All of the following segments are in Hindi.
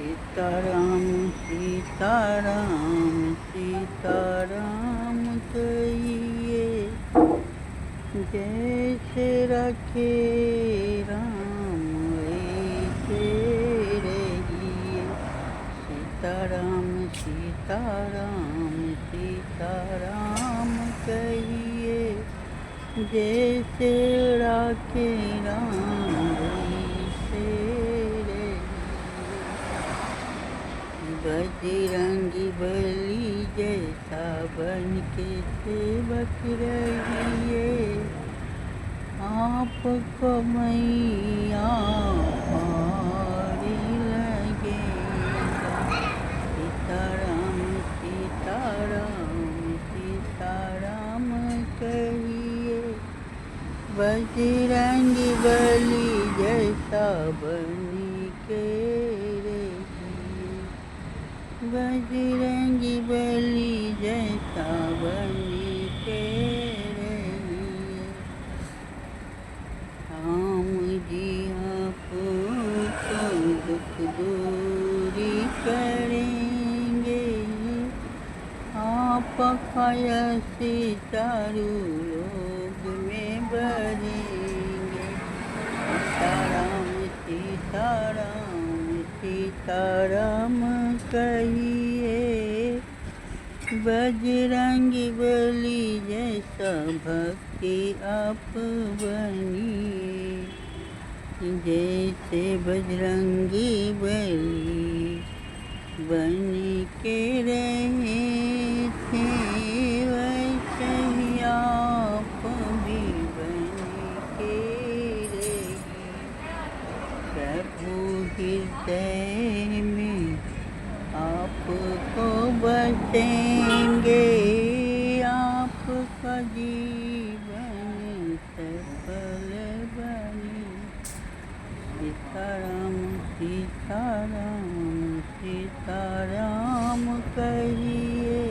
सीताराम सीताराम सीताराम कहिए, जैसे रखे राम वैसे रहिए। सीताराम सीताराम सीताराम कहिए, जैसे रखे राम वैसे रहिए। बजरंगी बली जैसा बन के सेवक रहिए, आपको मैया भारी लगेगा। सीताराम सीताराम सीताराम कहिए, बजरंगी बली जैसा बन के रहिए। बजरंगी बली जैसा बन के रहिए। राम जी आपको दुख दूरी करेंगे, आपका यश चारों लोग में बढ़ेंगे। सीताराम सीताराम सीताराम कहिए, बजरंगी बली जैसा भक्ति आप बनिए। जैसे बजरंगी बली बन के रहे थे, वैसे ही आप भी बन के रहिए। प्रभु हृदय में आपको बसेंगे, आपका जीवन सफल बने। सीताराम सीताराम सीताराम कहिए,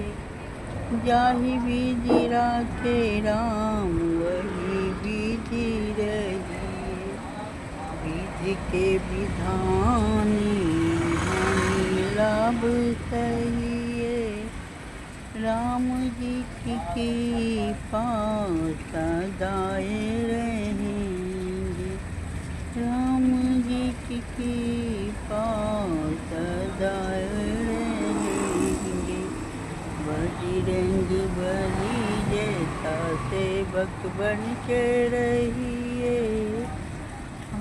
जाहि विधि राखे राम वही विधि रहिए। विधि के विधानी हानि लाभ सहिए, राम जी की कृपा सदाए रहेंगे। राम जी की कृपा सदाए रहेंगे। बजरंगी बली जैसा सेवक बन के रहिए,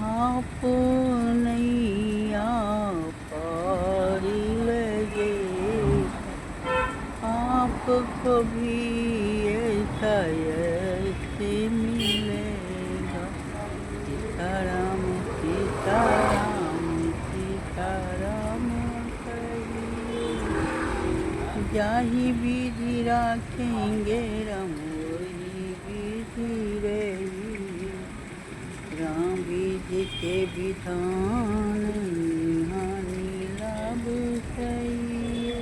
आप नैया पार लगे। आपको भी ऐसा यश मिलेगा। सीताराम सीताराम सीताराम कहिए, जाहि विधि राखेंगे राम वही विधि रहिए। राम विधि के विधान हानि लाभ सहिए,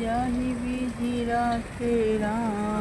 जाहि विधि राखे राम